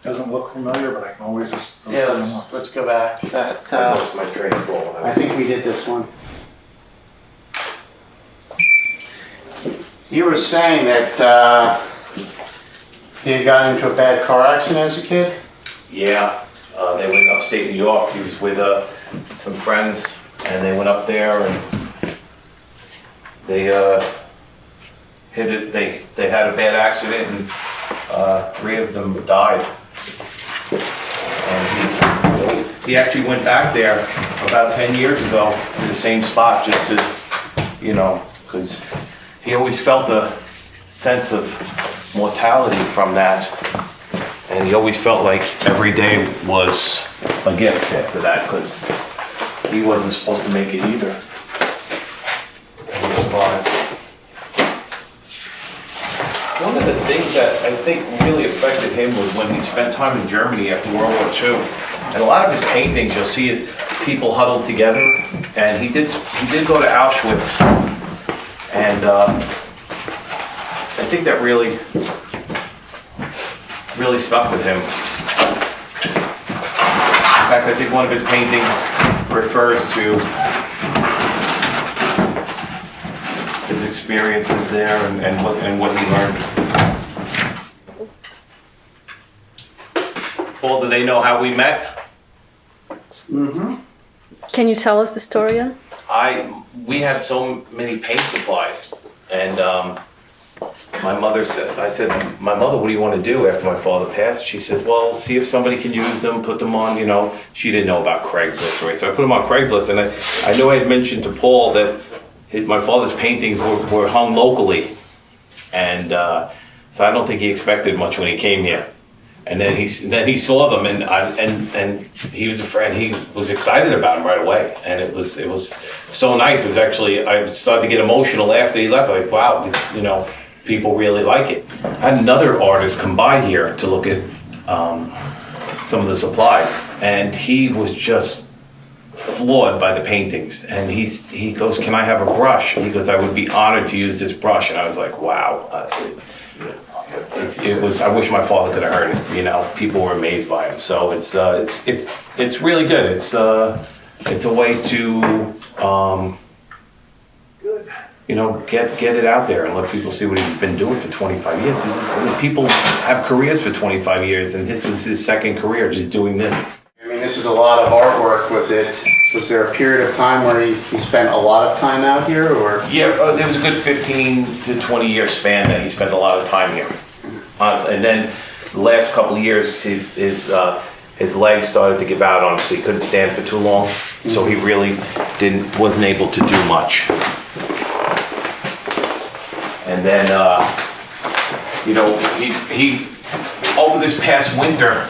Doesn't look familiar, but I can always just. Yeah, let's go back. That, I lost my train of thought. I think we did this one. You were saying that he had gotten into a bad car accident as a kid? Yeah, they went upstate New York. He was with some friends, and they went up there, and they hit it. They had a bad accident, and 3 of them died. And he actually went back there about 10 years ago to the same spot just to, you know, because he always felt a sense of mortality from that. And he always felt like every day was a gift after that, because he wasn't supposed to make it either. And he survived. One of the things that I think really affected him was when he spent time in Germany after World War II. And a lot of his paintings, you'll see is people huddled together. And he did go to Auschwitz. And I think that really stuck with him. In fact, I think one of his paintings refers to his experiences there and what he learned. Paul, do they know how we met? Mm-hmm. Can you tell us the story then? We had so many paint supplies, and my mother said, my mother, what do you want to do after my father passed? She says, well, see if somebody can use them, put them on, you know. She didn't know about Craigslist, right? So I put them on Craigslist, and I knew I had mentioned to Paul that my father's paintings were hung locally. And so I don't think he expected much when he came here. And then he saw them, and he was a friend. He was excited about them right away, and it was so nice. It was actually, I started to get emotional after he left. Like, wow, you know, people really like it. I had another artist come by here to look at some of the supplies, and he was just floored by the paintings. And he goes, "Can I have a brush?" He goes, "I would be honored to use this brush." And I was like, wow. It was. I wish my father could have heard it. You know, people were amazed by him. So it's really good. It's a way to you know, get it out there and let people see what he's been doing for 25 years. People have careers for 25 years, and this was his second career, just doing this. I mean, this is a lot of artwork. Was there a period of time where he spent a lot of time out here, or? Yeah, there was a good 15 to 20 year span that he spent a lot of time here. And then the last couple of years, his legs started to give out on him, so he couldn't stand for too long. So he really wasn't able to do much. And then, you know, he over this past winter,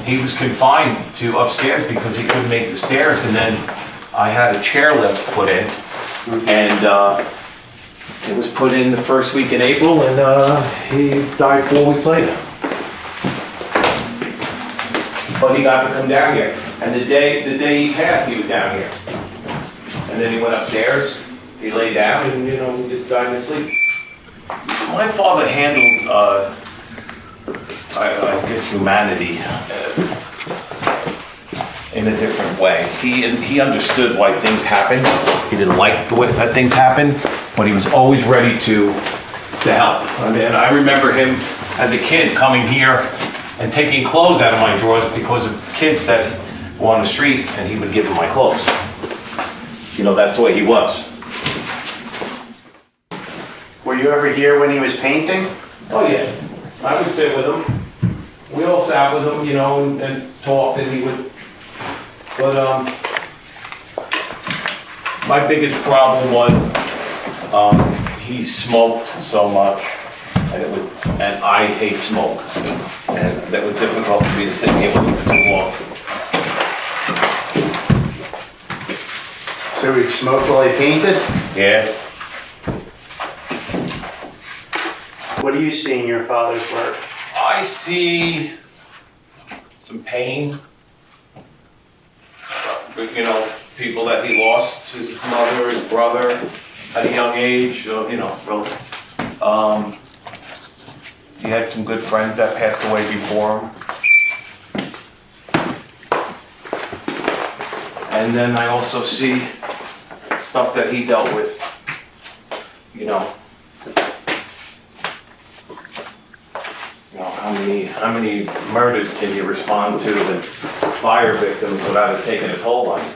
he was confined to upstairs because he couldn't make the stairs. And then I had a chairlift put in, and it was put in the first week in April, and he died 4 weeks later. But he got to come down here, and the day he passed, he was down here. And then he went upstairs, he lay down, and you know, he just died in his sleep. My father handled, I guess, humanity in a different way. He understood why things happened. He didn't like the way that things happened, but he was always ready to help. And I remember him as a kid coming here and taking clothes out of my drawers because of kids that were on the street, and he would give them my clothes. You know, that's the way he was. Were you ever here when he was painting? Oh yeah, I would sit with him. We all sat with him, you know, and talked, and he would. But my biggest problem was he smoked so much, and I hate smoke, and that was difficult for me to sit here with him for too long. So he smoked while he painted? Yeah. What do you see in your father's work? I see some pain. You know, people that he lost, his mother, his brother, at a young age. You know, he had some good friends that passed away before him. And then I also see stuff that he dealt with, you know. How many murders can you respond to and fire victims without it taking a toll on you?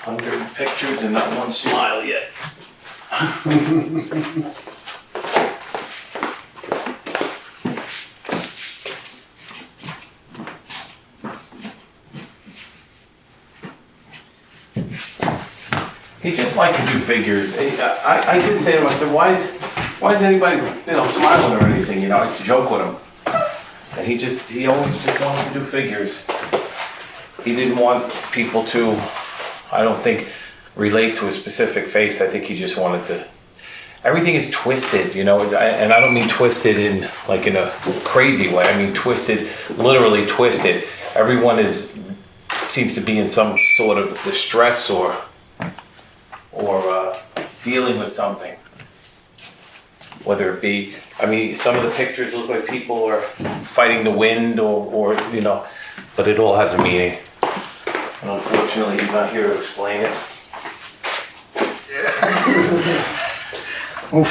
100 pictures and not one smile yet. He just liked to do figures. I did say to him, I said, why is anybody, smiling or anything, I used to joke with him. And he always just wanted to do figures. He didn't want people to, I don't think, relate to a specific face. I think he just wanted to, everything is twisted, and I don't mean twisted in a crazy way. I mean twisted, literally twisted. Everyone seems to be in some sort of distress or dealing with something. Whether it be, some of the pictures look like people are fighting the wind or but it all has a meaning. And unfortunately, he's not here to explain it. Oof.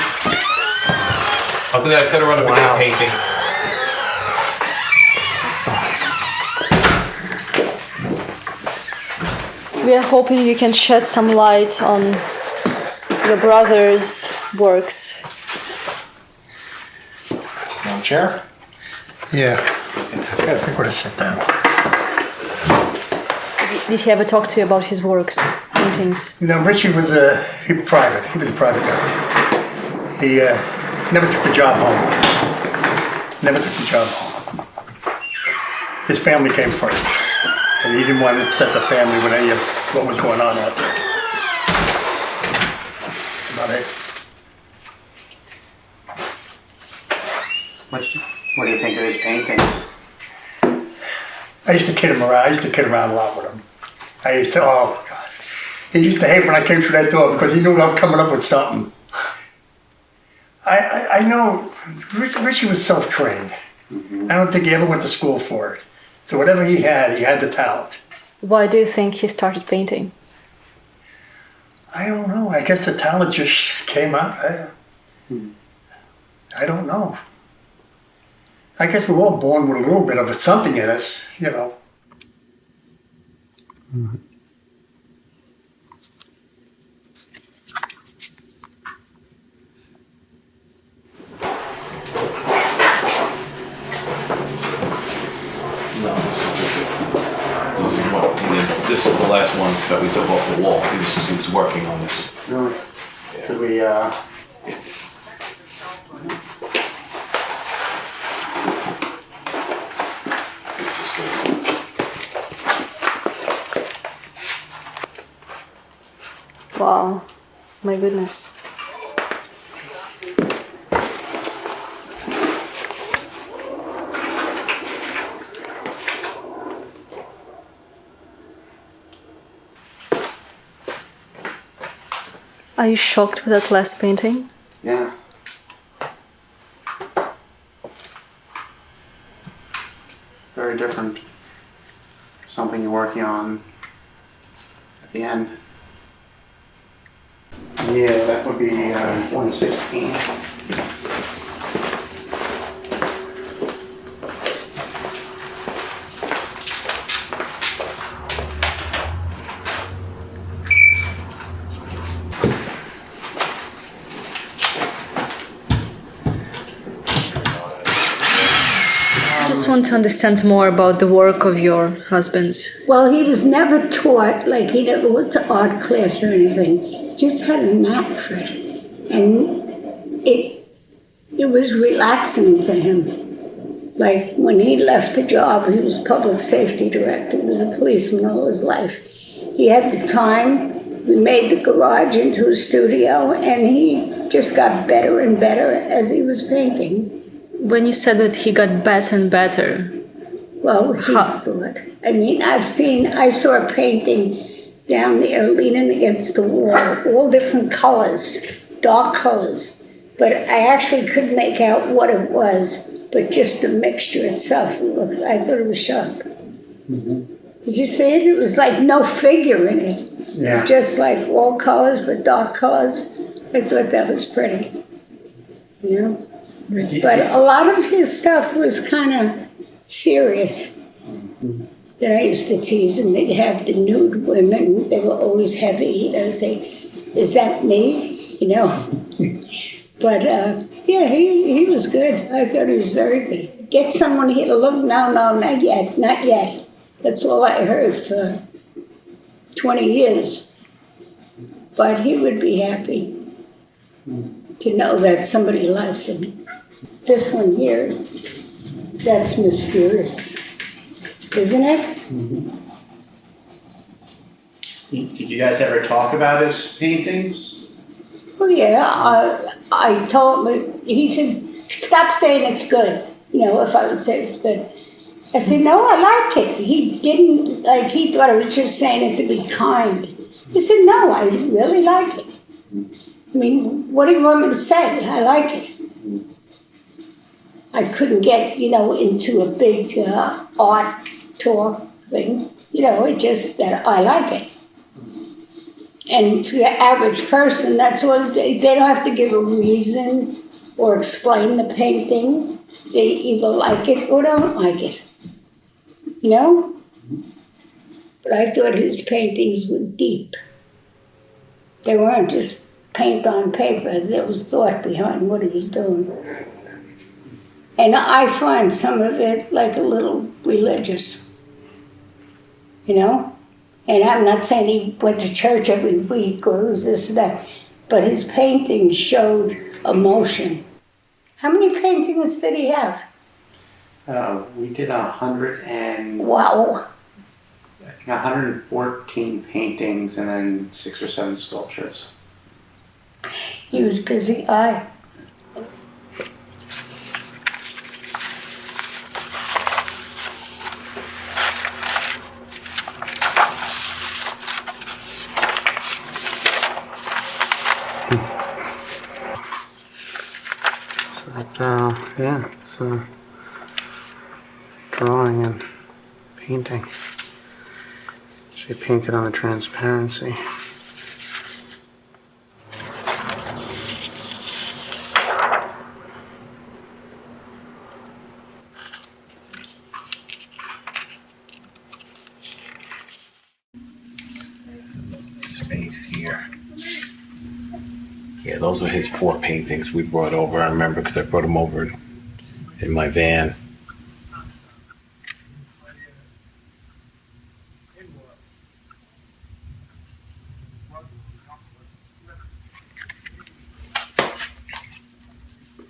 Uncle Dad's gotta run up and get a painting. We are hoping you can shed some light on your brother's works. Chair? Yeah. I gotta think where to sit down. Did he ever talk to you about his works, paintings? Richie was he was private. He was a private guy. He never took the job home. Never took the job home. His family came first. And he didn't want to upset the family with any of what was going on out there. That's about it. What do you think of his paintings? I used to kid him around. I used to kid around a lot with him. Oh God. He used to hate when I came through that door because he knew I was coming up with something. I know Richie was self-trained. I don't think he ever went to school for it. So whatever he had the talent. Why do you think he started painting? I don't know. I guess the talent just came out. I don't know. I guess we're all born with a little bit of something in us, Mm-hmm. This is the last one that we took off the wall. He was working on this. Really? Could we, Wow, my goodness. Are you shocked with that last painting? yeah. Very different. Something you're working on at the end. Yeah, that would be 116. I just want to understand more about the work of your husband. Well, he was never taught, he never went to art class or anything. Just had a knack for it. And it was relaxing to him. Like when he left the job, he was public safety director, he was a policeman all his life. He had the time, we made the garage into a studio, and he just got better and better as he was painting. When you said that he got better and better, Well, he thought. I saw a painting down there leaning against the wall, all different colors, dark colors. But I actually couldn't make out what it was, but just the mixture itself, I thought it was sharp. Did you see it? It was like no figure in it. Yeah. Just like all colors, but dark colors. I thought that was pretty. You know? But a lot of his stuff was kind of serious. That I used to tease him. They'd have the nude women. They were always heavy. I'd say, "Is that me?" You know. But yeah, he was good. I thought he was very good. Get someone here to look. No, not yet, not yet. That's all I heard for 20 years. But he would be happy to know that somebody liked him. This one here, that's mysterious, isn't it? Did you guys ever talk about his paintings? Well, yeah, I told him, he said, stop saying it's good, you know, if I would say it's good. I said, no, I like it. He didn't, like, he thought I was just saying it to be kind. He said, no, I really like it. I mean, what do you want me to say? I like it. I couldn't get, you know, into a big art talk thing. You know, it just that I like it. And for the average person, that's all, they don't have to give a reason or explain the painting. They either like it or don't like it. You know? But I thought his paintings were deep. They weren't just paint on paper. There was thought behind what he was doing. And I find some of it like a little religious. You know? And I'm not saying he went to church every week or was this or that, but his paintings showed emotion. How many paintings did he have? We did 114 Wow. paintings and then 6 or 7 sculptures. He was busy guy. Yeah, it's drawing and painting. She painted on the transparency. Space here. Yeah, those were his 4 paintings we brought over. I remember because I brought them over in my van.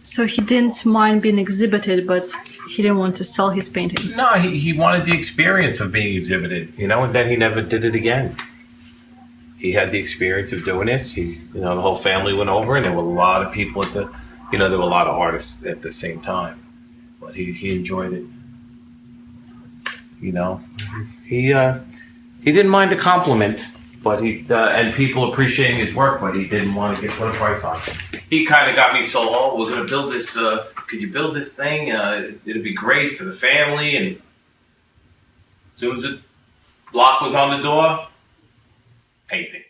So he didn't mind being exhibited, but he didn't want to sell his paintings. No, he wanted the experience of being exhibited, you know, and then he never did it again. He had the experience of doing it. The whole family went over, and there were a lot of people at there were a lot of artists at the same time. But he enjoyed it. You know, he didn't mind a compliment, but and people appreciating his work, but he didn't want to put a price on it. He kind of got me so, we're gonna build this. Could you build this thing? It'd be great for the family. And as soon as the lock was on the door, painting.